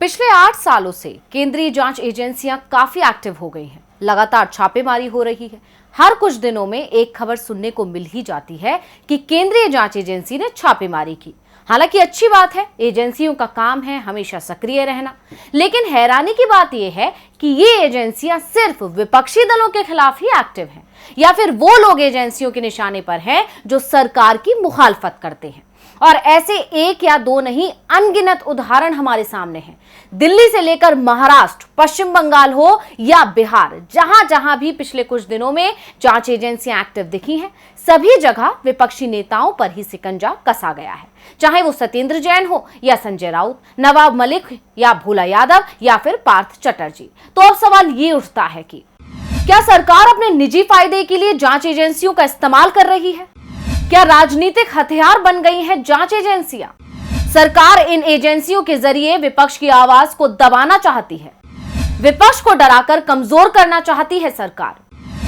पिछले 8 सालों से केंद्रीय जांच एजेंसियां काफी एक्टिव हो गई हैं। लगातार छापेमारी हो रही है। हर कुछ दिनों में एक खबर सुनने को मिल ही जाती है कि केंद्रीय जांच एजेंसी ने छापेमारी की। हालांकि अच्छी बात है, एजेंसियों का काम है हमेशा सक्रिय रहना। लेकिन हैरानी की बात यह है कि ये एजेंसियां सिर्फ विपक्षी दलों के खिलाफ ही एक्टिव हैं, या फिर वो लोग एजेंसियों के निशाने पर हैं जो सरकार की मुखालफत करते हैं। और ऐसे एक या दो नहीं, अनगिनत उदाहरण हमारे सामने हैं। दिल्ली से लेकर महाराष्ट्र, पश्चिम बंगाल हो या बिहार, जहां जहां भी पिछले कुछ दिनों में जांच एजेंसियां एक्टिव दिखी हैं, सभी जगह विपक्षी नेताओं पर ही शिकंजा कसा गया है। चाहे वो सत्येंद्र जैन हो या संजय राउत, नवाब मलिक या भोला यादव या फिर पार्थ चटर्जी। तो अब सवाल ये उठता है कि क्या सरकार अपने निजी फायदे के लिए जांच एजेंसियों का इस्तेमाल कर रही है? क्या राजनीतिक हथियार बन गई हैं जांच एजेंसियां? सरकार इन एजेंसियों के जरिए विपक्ष की आवाज को दबाना चाहती है। विपक्ष को डराकर कमजोर करना चाहती है सरकार।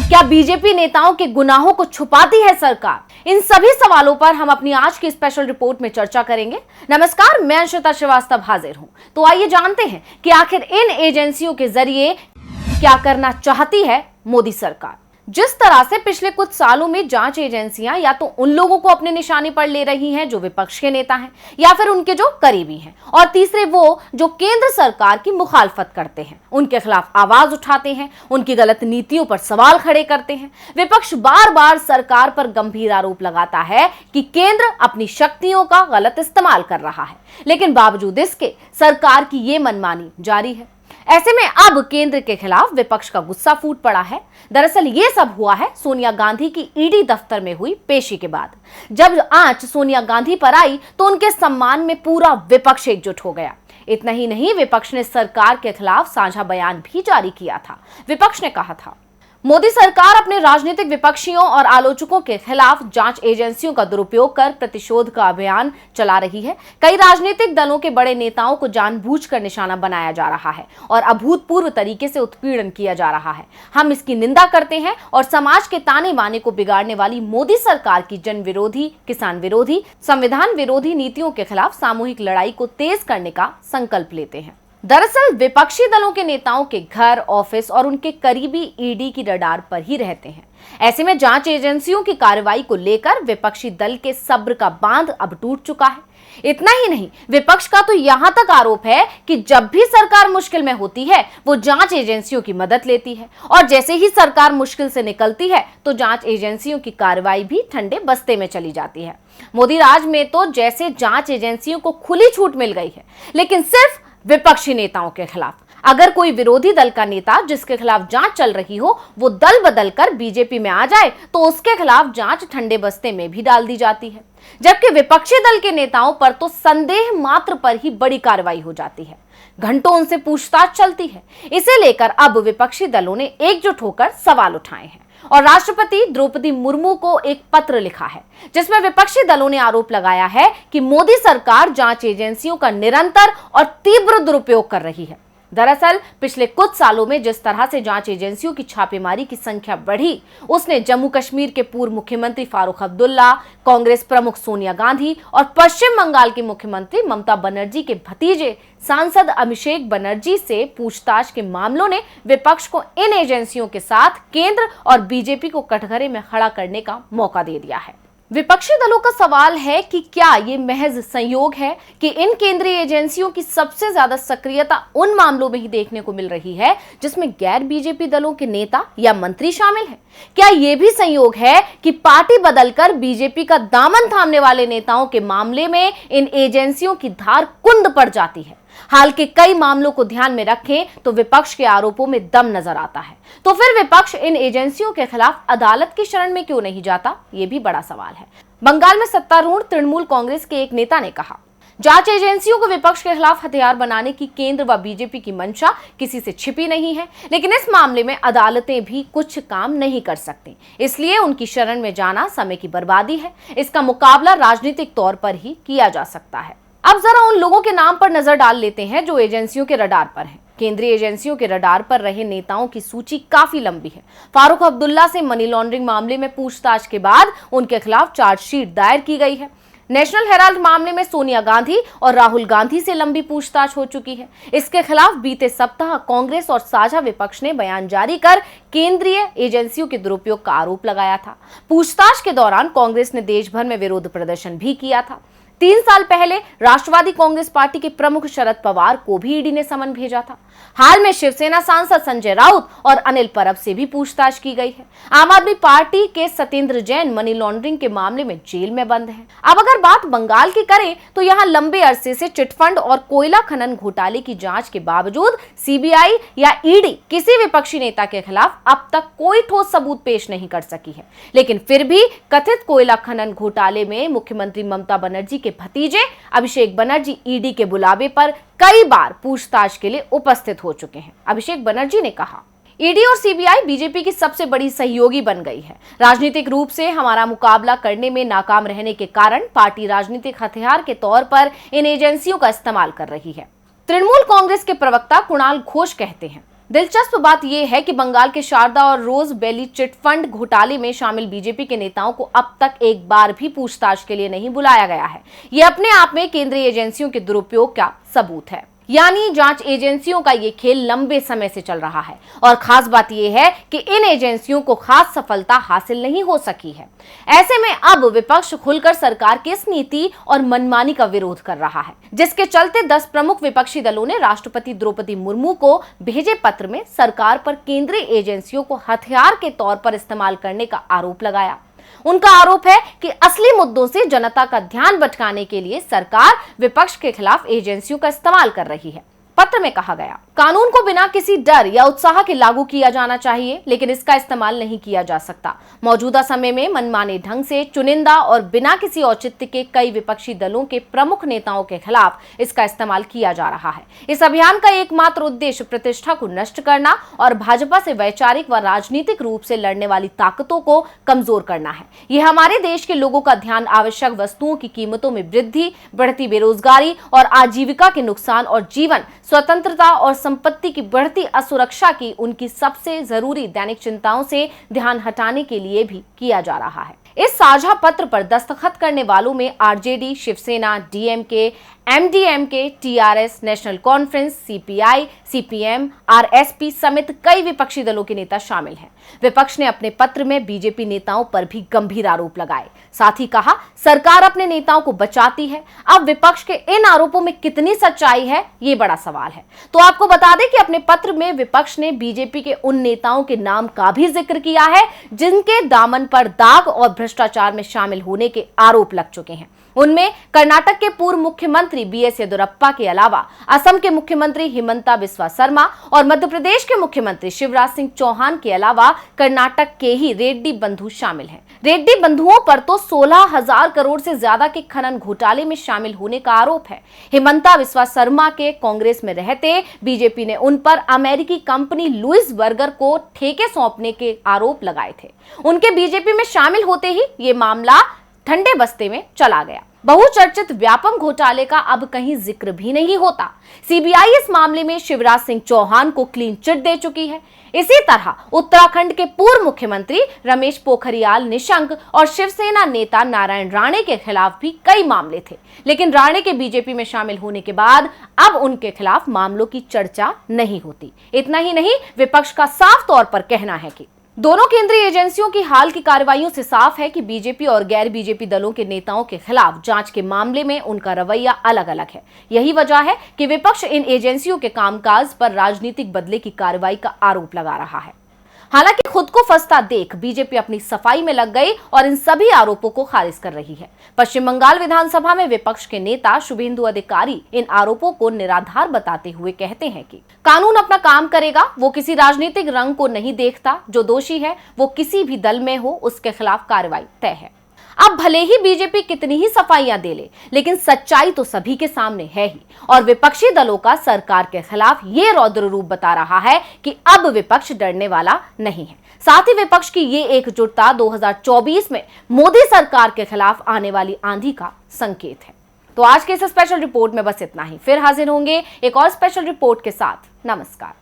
क्या बीजेपी नेताओं के गुनाहों को छुपाती है सरकार? इन सभी सवालों पर हम अपनी आज की स्पेशल रिपोर्ट में चर्चा करेंगे। नमस्कार, मैं अंशिता श्रीवास्तव हाजिर हूं। तो आइए जानते हैं कि आखिर इन एजेंसियों के जरिए क्या करना चाहती है मोदी सरकार। जिस तरह से पिछले कुछ सालों में जांच एजेंसियां या तो उन लोगों को अपने निशाने पर ले रही हैं जो विपक्ष के नेता हैं, या फिर उनके जो करीबी हैं, और तीसरे वो जो केंद्र सरकार की मुखालफत करते हैं, उनके खिलाफ आवाज उठाते हैं, उनकी गलत नीतियों पर सवाल खड़े करते हैं। विपक्ष बार बार सरकार पर गंभीर आरोप लगाता है कि केंद्र अपनी शक्तियों का गलत इस्तेमाल कर रहा है, लेकिन बावजूद इसके सरकार की ये मनमानी जारी है। ऐसे में अब केंद्र के खिलाफ विपक्ष का गुस्सा फूट पड़ा है। दरअसल ये सब हुआ है सोनिया गांधी की ईडी दफ्तर में हुई पेशी के बाद। जब आंच सोनिया गांधी पर आई तो उनके सम्मान में पूरा विपक्ष एकजुट हो गया। इतना ही नहीं, विपक्ष ने सरकार के खिलाफ साझा बयान भी जारी किया था। विपक्ष ने कहा था, मोदी सरकार अपने राजनीतिक विपक्षियों और आलोचकों के खिलाफ जांच एजेंसियों का दुरुपयोग कर प्रतिशोध का अभियान चला रही है। कई राजनीतिक दलों के बड़े नेताओं को जानबूझकर निशाना बनाया जा रहा है और अभूतपूर्व तरीके से उत्पीड़न किया जा रहा है। हम इसकी निंदा करते हैं और समाज के ताने बाने को बिगाड़ने वाली मोदी सरकार की जन विरोधी, किसान विरोधी, संविधान विरोधी नीतियों के खिलाफ सामूहिक लड़ाई को तेज करने का संकल्प लेते हैं। दरअसल विपक्षी दलों के नेताओं के घर, ऑफिस और उनके करीबी ईडी की रडार पर ही रहते हैं। ऐसे में जांच एजेंसियों की कार्रवाई को लेकर विपक्षी दल के सब्र का बांध अब टूट चुका है। इतना ही नहीं, विपक्ष का तो यहां तक आरोप है कि जब भी सरकार मुश्किल में होती है वो जांच एजेंसियों की मदद लेती है, और जैसे ही सरकार मुश्किल से निकलती है तो जांच एजेंसियों की कार्रवाई भी ठंडे बस्ते में चली जाती है। मोदी राज में तो जैसे जांच एजेंसियों को खुली छूट मिल गई है, लेकिन सिर्फ विपक्षी नेताओं के खिलाफ। अगर कोई विरोधी दल का नेता जिसके खिलाफ जांच चल रही हो वो दल बदलकर बीजेपी में आ जाए तो उसके खिलाफ जांच ठंडे बस्ते में भी डाल दी जाती है, जबकि विपक्षी दल के नेताओं पर तो संदेह मात्र पर ही बड़ी कार्रवाई हो जाती है। घंटों उनसे पूछताछ चलती है। इसे लेकर अब विपक्षी दलों ने एकजुट होकर सवाल उठाए हैं और राष्ट्रपति द्रौपदी मुर्मू को एक पत्र लिखा है, जिसमें विपक्षी दलों ने आरोप लगाया है कि मोदी सरकार जांच एजेंसियों का निरंतर और तीव्र दुरुपयोग कर रही है। दरअसल पिछले कुछ सालों में जिस तरह से जांच एजेंसियों की छापेमारी की संख्या बढ़ी, उसने जम्मू कश्मीर के पूर्व मुख्यमंत्री फारूक अब्दुल्ला, कांग्रेस प्रमुख सोनिया गांधी और पश्चिम बंगाल की मुख्यमंत्री ममता बनर्जी के भतीजे सांसद अभिषेक बनर्जी से पूछताछ के मामलों ने विपक्ष को इन एजेंसियों के साथ केंद्र और बीजेपी को कटघरे में खड़ा करने का मौका दे दिया है। विपक्षी दलों का सवाल है कि क्या ये महज संयोग है कि इन केंद्रीय एजेंसियों की सबसे ज्यादा सक्रियता उन मामलों में ही देखने को मिल रही है जिसमें गैर बीजेपी दलों के नेता या मंत्री शामिल हैं? क्या ये भी संयोग है कि पार्टी बदलकर बीजेपी का दामन थामने वाले नेताओं के मामले में इन एजेंसियों की धार कुंद पड़ जाती है? हाल के कई मामलों को ध्यान में रखें तो विपक्ष के आरोपों में दम नजर आता है। तो फिर विपक्ष इन एजेंसियों के खिलाफ अदालत की शरण में क्यों नहीं जाता, ये भी बड़ा सवाल है। बंगाल में सत्तारूढ़ तृणमूल कांग्रेस के एक नेता ने कहा, जांच एजेंसियों को विपक्ष के खिलाफ हथियार बनाने की केंद्र व बीजेपी की मंशा किसी से छिपी नहीं है, लेकिन इस मामले में अदालतें भी कुछ काम नहीं कर सकती, इसलिए उनकी शरण में जाना समय की बर्बादी है। इसका मुकाबला राजनीतिक तौर पर ही किया जा सकता है। अब जरा उन लोगों के नाम पर नजर डाल लेते हैं जो एजेंसियों के रडार पर हैं। केंद्रीय एजेंसियों के रडार पर रहे नेताओं की सूची काफी लंबी है। फारूक अब्दुल्ला से मनी लॉन्ड्रिंग मामले में पूछताछ के बाद उनके खिलाफ चार्जशीट दायर की गई है। नेशनल हेराल्ड मामले में सोनिया गांधी और राहुल गांधी से लंबी पूछताछ हो चुकी है। इसके खिलाफ बीते सप्ताह कांग्रेस और साझा विपक्ष ने बयान जारी कर केंद्रीय एजेंसियों के दुरुपयोग का आरोप लगाया था। पूछताछ के दौरान कांग्रेस ने देश भर में विरोध प्रदर्शन भी किया था। 3 साल पहले राष्ट्रवादी कांग्रेस पार्टी के प्रमुख शरद पवार को भी ईडी ने समन भेजा था। हाल में शिवसेना सांसद संजय राउत और अनिल परब से भी पूछताछ की गई है। आम आदमी पार्टी के सत्येंद्र जैन मनी लॉन्ड्रिंग के मामले में जेल में बंद हैं। अब अगर बात बंगाल की करें तो यहां लंबे अरसे से चिटफंड और कोयला खनन घोटाले की जांच के बावजूद सीबीआई या ईडी किसी विपक्षी नेता के खिलाफ अब तक कोई ठोस सबूत पेश नहीं कर सकी है। लेकिन फिर भी कथित कोयला खनन घोटाले में मुख्यमंत्री ममता बनर्जी के भतीजे अभिषेक बनर्जी ईडी के बुलावे पर कई बार पूछताछ के लिए उपस्थित हो चुके हैं। अभिषेक बनर्जी ने कहा, ईडी और सीबीआई बीजेपी की सबसे बड़ी सहयोगी बन गई है। राजनीतिक रूप से हमारा मुकाबला करने में नाकाम रहने के कारण पार्टी राजनीतिक हथियार के तौर पर इन एजेंसियों का इस्तेमाल कर रही है। तृणमूल कांग्रेस के प्रवक्ता कुणाल घोष कहते हैं, दिलचस्प बात यह है कि बंगाल के शारदा और रोज वैली चिटफंड घोटाले में शामिल बीजेपी के नेताओं को अब तक एक बार भी पूछताछ के लिए नहीं बुलाया गया है। यह अपने आप में केंद्रीय एजेंसियों के दुरुपयोग का सबूत है। यानी जांच एजेंसियों का ये खेल लंबे समय से चल रहा है और खास बात यह है कि इन एजेंसियों को खास सफलता हासिल नहीं हो सकी है। ऐसे में अब विपक्ष खुलकर सरकार की इस नीति और मनमानी का विरोध कर रहा है, जिसके चलते 10 प्रमुख विपक्षी दलों ने राष्ट्रपति द्रौपदी मुर्मू को भेजे पत्र में सरकार पर केंद्रीय एजेंसियों को हथियार के तौर पर इस्तेमाल करने का आरोप लगाया। उनका आरोप है कि असली मुद्दों से जनता का ध्यान भटकाने के लिए सरकार विपक्ष के खिलाफ एजेंसियों का इस्तेमाल कर रही है। पत्र में कहा गया, कानून को बिना किसी डर या उत्साह के लागू किया जाना चाहिए, लेकिन इसका इस्तेमाल नहीं किया जा सकता। मौजूदा समय में मनमाने ढंग से चुनिंदा और बिना किसी औचित्य के कई विपक्षी दलों के प्रमुख नेताओं के खिलाफ इसका इस्तेमाल किया जा रहा है। इस अभियान का एकमात्र उद्देश्य प्रतिष्ठा को नष्ट करना और भाजपा से वैचारिक व राजनीतिक रूप से लड़ने वाली ताकतों को कमजोर करना है। यह हमारे देश के लोगों का ध्यान आवश्यक वस्तुओं की कीमतों में वृद्धि, बढ़ती बेरोजगारी और आजीविका के नुकसान और जीवन स्वतंत्रता और संपत्ति की बढ़ती असुरक्षा की उनकी सबसे जरूरी दैनिक चिंताओं से ध्यान हटाने के लिए भी किया जा रहा है। इस साझा पत्र पर दस्तखत करने वालों में आरजेडी, शिवसेना, डीएमके, एमडीएमके, टीआरएस, नेशनल कॉन्फ्रेंस, सीपीआई, सीपीएम, आरएसपी समेत कई विपक्षी दलों के नेता शामिल हैं। विपक्ष ने अपने पत्र में बीजेपी नेताओं पर भी गंभीर आरोप लगाए। साथ ही कहा, सरकार अपने नेताओं को बचाती है। अब विपक्ष के इन आरोपों में कितनी सच्चाई है, ये बड़ा सवाल है। तो आपको बता दें कि अपने पत्र में विपक्ष ने बीजेपी के उन नेताओं के नाम का भी जिक्र किया है जिनके दामन पर दाग और भ्रष्टाचार में शामिल होने के आरोप लग चुके हैं। उनमें कर्नाटक के पूर्व मुख्यमंत्री बीएस येदियुरप्पा के अलावा असम के मुख्यमंत्री हिमंता बिस्वा शर्मा और मध्य प्रदेश के मुख्यमंत्री शिवराज सिंह चौहान के अलावा कर्नाटक के ही रेड्डी बंधु शामिल हैं। रेड्डी बंधुओं पर तो 16,000 करोड़ से ज्यादा के खनन घोटाले में शामिल होने का आरोप है। हिमंता बिस्वा शर्मा के कांग्रेस में रहते बीजेपी ने उन पर अमेरिकी कंपनी लुइस बर्गर को ठेके सौंपने के आरोप लगाए थे। उनके बीजेपी में शामिल होते ही ये मामला ठंडे बस्ते में चला गया। बहुचर्चित व्यापम घोटाले का अब कहीं जिक्र भी नहीं होता। सीबीआई इस मामले में शिवराज सिंह चौहान को क्लीन चिट दे चुकी है। इसी तरह उत्तराखंड के पूर्व मुख्यमंत्री रमेश पोखरियाल निशंक और शिवसेना नेता नारायण राणे के खिलाफ भी कई मामले थे, लेकिन राणे के बीजेपी में शामिल होने के बाद अब उनके खिलाफ मामलों की चर्चा नहीं होती। इतना ही नहीं, विपक्ष का साफ तौर पर कहना है कि दोनों केंद्रीय एजेंसियों की हाल की कार्रवाइयों से साफ है कि बीजेपी और गैर बीजेपी दलों के नेताओं के खिलाफ जांच के मामले में उनका रवैया अलग अलग है। यही वजह है कि विपक्ष इन एजेंसियों के कामकाज पर राजनीतिक बदले की कार्रवाई का आरोप लगा रहा है। हालांकि खुद को फंसता देख बीजेपी अपनी सफाई में लग गई और इन सभी आरोपों को खारिज कर रही है। पश्चिम बंगाल विधानसभा में विपक्ष के नेता शुभेंदु अधिकारी इन आरोपों को निराधार बताते हुए कहते हैं कि कानून अपना काम करेगा, वो किसी राजनीतिक रंग को नहीं देखता। जो दोषी है वो किसी भी दल में हो, उसके खिलाफ कार्रवाई तय है। अब भले ही बीजेपी कितनी ही सफाइयां दे ले, लेकिन सच्चाई तो सभी के सामने है ही और विपक्षी दलों का सरकार के खिलाफ ये रौद्र रूप बता रहा है कि अब विपक्ष डरने वाला नहीं है। साथ ही विपक्ष की ये एकजुटता 2024 में मोदी सरकार के खिलाफ आने वाली आंधी का संकेत है। तो आज के इस स्पेशल रिपोर्ट में बस इतना ही। फिर हाजिर होंगे एक और स्पेशल रिपोर्ट के साथ। नमस्कार।